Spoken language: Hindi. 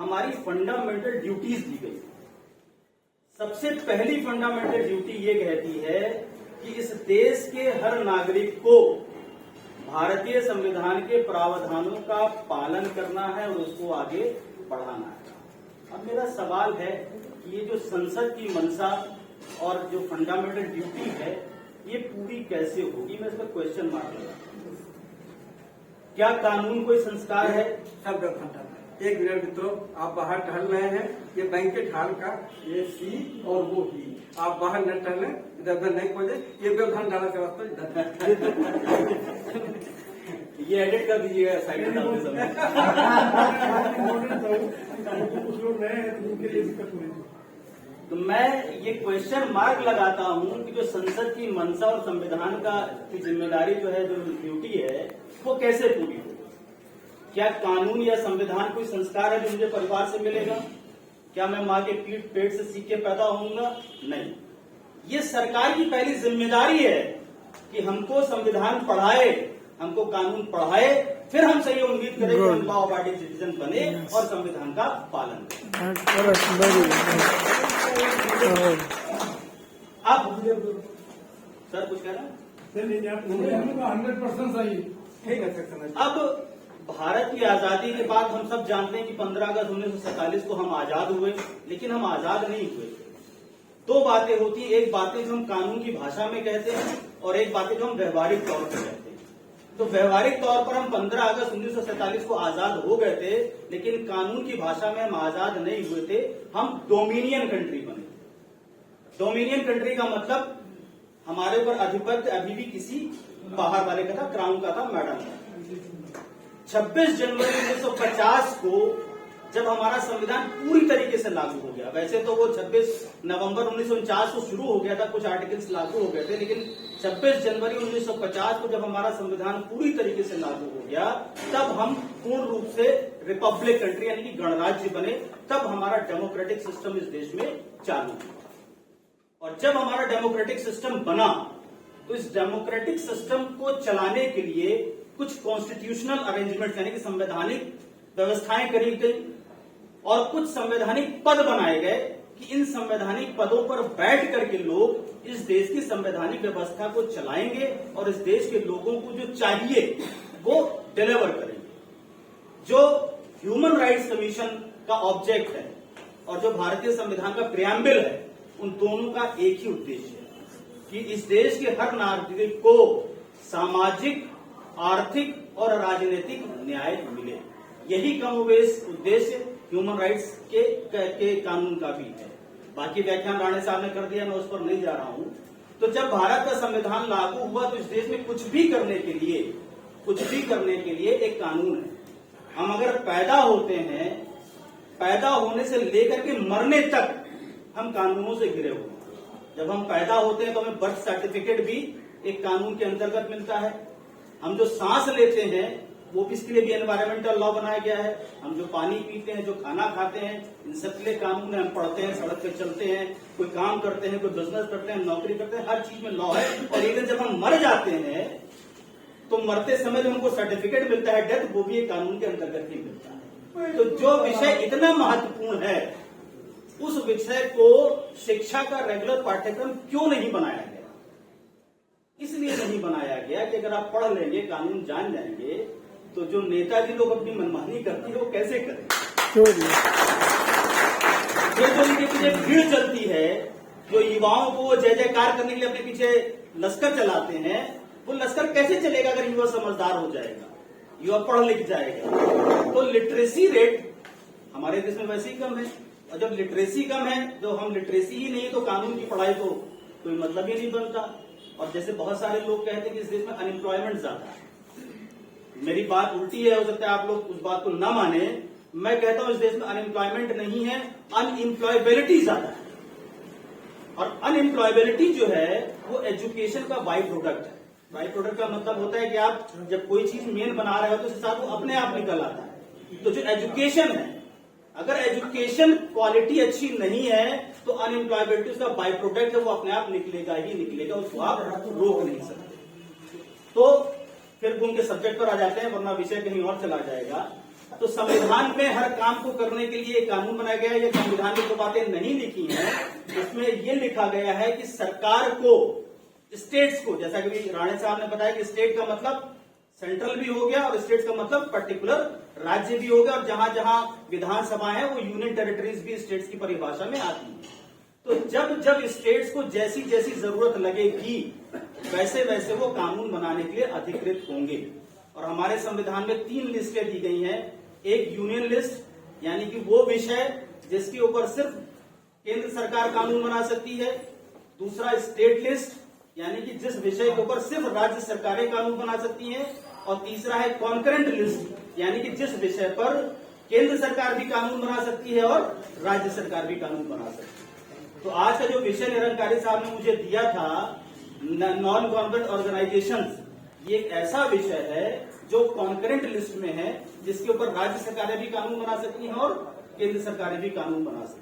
हमारी फंडामेंटल ड्यूटीज दी गई। सबसे पहली फंडामेंटल ड्यूटी ये कहती है कि इस देश के हर नागरिक को भारतीय संविधान के प्रावधानों का पालन करना है और उसको आगे बढ़ाना है। अब मेरा सवाल है कि ये जो संसद की मंशा और जो फंडामेंटल ड्यूटी है ये पूरी कैसे होगी? मैं इस पर क्वेश्चन मार्क लगाता हूं। क्या कानून कोई संस्कार है? शब्द फंडा। एक मिनट मित्रों, आप बाहर टहल रहे हैं, ये बैंकेट हॉल का ये सी और वो ही, आप बाहर न टहलें, इधर उधर नहीं खोजे, ये व्यवधान डाला से वास्तव ये एडिट कर दीजिएगा साइड डालते समय। कुछ लोग नए हैं तो उनके लिए दिक्कत नहीं। तो मैं ये क्वेश्चन मार्क लगाता हूं कि जो संसद की मंशा और संविधान का की जिम्मेदारी जो है, जो ड्यूटी है, वो कैसे पूरी होगी? क्या कानून या संविधान कोई संस्कार है जो मुझे परिवार से मिलेगा? क्या मैं माँ के पेट से सीख के पैदा होऊंगा? नहीं। ये सरकार की पहली जिम्मेदारी है कि हमको संविधान पढ़ाए, हमको कानून पढ़ाए, फिर हम सही उम्मीद करें कि हम लॉ अबाइडिंग सिटीजन बने और संविधान का पालन करें। अब सर कुछ कह रहे हैं? 100% सही है। अब भारत की आजादी के बाद हम सब जानते हैं कि 15 अगस्त 1947 को हम आजाद हुए, लेकिन हम आजाद नहीं हुए थे। दो बातें होती हैं, एक बातें जो हम कानून की भाषा में कहते हैं और एक बातें जो हम व्यवहारिक तौर पर कहते हैं। तो व्यवहारिक तौर पर हम 15 अगस्त 1947 को आजाद हो गए थे, लेकिन कानून की भाषा में हम आजाद नहीं हुए थे, हम डोमिनियन कंट्री बने। डोमिनियन कंट्री का मतलब हमारे ऊपर आधिपत्य अभी भी किसी बाहर वाले का था, क्राउन का था, मैडम का। 26 जनवरी 1950 को जब हमारा संविधान पूरी तरीके से लागू हो गया, वैसे तो वो 26 नवंबर 1949 को शुरू हो गया था, कुछ आर्टिकल्स लागू हो गए थे, लेकिन 26 जनवरी 1950 को जब हमारा संविधान पूरी तरीके से लागू हो गया, तब हम पूर्ण रूप से रिपब्लिक कंट्री यानी कि गणराज्य बने। तब हमारा डेमोक्रेटिक सिस्टम इस देश में चालू हुआ। और जब हमारा डेमोक्रेटिक सिस्टम बना तो इस डेमोक्रेटिक सिस्टम को चलाने के लिए कुछ कॉन्स्टिट्यूशनल अरेंजमेंट यानी कि संवैधानिक व्यवस्थाएं करी गई और कुछ संवैधानिक पद बनाए गए कि इन संवैधानिक पदों पर बैठ करके लोग इस देश की संवैधानिक व्यवस्था को चलाएंगे और इस देश के लोगों को जो चाहिए वो डिलीवर करेंगे। जो ह्यूमन राइट्स कमीशन का ऑब्जेक्ट है और जो भारतीय संविधान का प्रियम्बल है, उन दोनों का एक ही उद्देश्य है कि इस देश के हर नागरिक को सामाजिक, आर्थिक और राजनीतिक न्याय मिले। यही कमोबेश उद्देश्य ह्यूमन राइट्स के कानून का भी है। बाकी व्याख्यान राणे साहब ने कर दिया, मैं उस पर नहीं जा रहा हूं। तो जब भारत का संविधान लागू हुआ तो इस देश में कुछ भी करने के लिए एक कानून है। हम अगर पैदा होते हैं, पैदा होने से लेकर के मरने तक हम कानूनों से घिरे हुए हैं। जब हम पैदा होते हैं तो हमें बर्थ सर्टिफिकेट भी एक कानून के अंतर्गत मिलता है। हम जो सांस लेते हैं वो भी, इसके लिए भी एनवायरमेंटल लॉ बनाया गया है। हम जो पानी पीते हैं, जो खाना खाते हैं, इन सब के लिए कानून है। हम पढ़ते हैं, सड़क पे चलते हैं, कोई काम करते हैं, कोई बिजनेस करते हैं, नौकरी करते हैं, हर चीज में लॉ है। और एक दिन जब हम मर जाते हैं तो मरते समय जो हमको सर्टिफिकेट मिलता है डेथ, वो भी एक कानून के अंतर्गत ही मिलता है। तो जो विषय इतना महत्वपूर्ण है, उस विषय को शिक्षा का रेगुलर पाठ्यक्रम क्यों नहीं बनाया गया? इसलिए नहीं बनाया गया कि अगर आप पढ़ लेंगे, कानून जान जाएंगे, तो जो नेताजी लोग अपनी मनमानी करती है वो कैसे करें? जो इनके पीछे भीड़ चलती है, जो युवाओं को जय जयकार करने के लिए अपने पीछे लश्कर चलाते हैं, वो लश्कर कैसे चलेगा अगर युवा समझदार हो जाएगा, युवा पढ़ लिख जाएगा? तो लिटरेसी रेट हमारे देश में वैसे ही कम है, और जब लिटरेसी कम है, जो हम लिटरेसी ही नहीं है, तो कानून की पढ़ाई को कोई मतलब ही नहीं बनता। और जैसे बहुत सारे लोग कहते हैं कि इस देश में अनएम्प्लॉयमेंट ज्यादा है। मेरी बात उल्टी है, हो सकता है आप लोग उस बात को न माने। मैं कहता हूं इस देश में अनएम्प्लॉयमेंट नहीं है, अनएम्प्लॉयबिलिटी ज्यादा है। और अनएम्प्लॉयबिलिटी जो है वो एजुकेशन का बाई प्रोडक्ट है। बाई प्रोडक्ट का मतलब होता है कि आप जब कोई चीज मेन बना रहे हो तो उसके साथ वो अपने आप निकल आता है। तो जो एजुकेशन है, अगर एजुकेशन क्वालिटी अच्छी नहीं है तो अनएम्प्लॉयबिलिटी उसका बाई प्रोडक्ट है, वो अपने आप निकलेगा ही निकलेगा, उसको आप रोक नहीं सकते। तो फिर उनके सब्जेक्ट पर आ जाते हैं, वरना विषय कहीं और चला जाएगा। तो संविधान में हर काम को करने के लिए एक कानून बनाया गया है। ये संविधान में जो बातें नहीं लिखी हैं उसमें ये लिखा गया है कि सरकार को, स्टेट्स को, जैसा कि राणे साहब ने बताया कि स्टेट का मतलब सेंट्रल भी हो गया और स्टेट का मतलब पर्टिकुलर राज्य भी हो गया, और जहां जहां विधानसभा है वो यूनियन टेरिटरीज भी स्टेट्स की परिभाषा में आती है। तो जब जब स्टेट्स को जैसी जैसी जरूरत लगेगी वैसे वैसे वो कानून बनाने के लिए अधिकृत होंगे। और हमारे संविधान में 3 लिस्टें दी गई हैं। एक यूनियन लिस्ट यानी कि वो विषय जिसके ऊपर सिर्फ केंद्र सरकार कानून बना सकती है। दूसरा स्टेट लिस्ट यानी कि जिस विषय के ऊपर सिर्फ राज्य सरकारें कानून बना सकती हैं। और तीसरा है कॉन्करेंट लिस्ट यानी कि जिस विषय पर केंद्र सरकार भी कानून बना सकती है और राज्य सरकार भी कानून बना सकती है। तो आज का जो विषय निरंकारी साहब ने मुझे दिया था, नॉन गवर्नमेंट ऑर्गेनाइजेशंस, ये एक ऐसा विषय है जो कॉन्करेंट लिस्ट में है, जिसके ऊपर राज्य सरकारें भी कानून बना सकती हैं और केंद्र सरकारें भी कानून बना सकती हैं।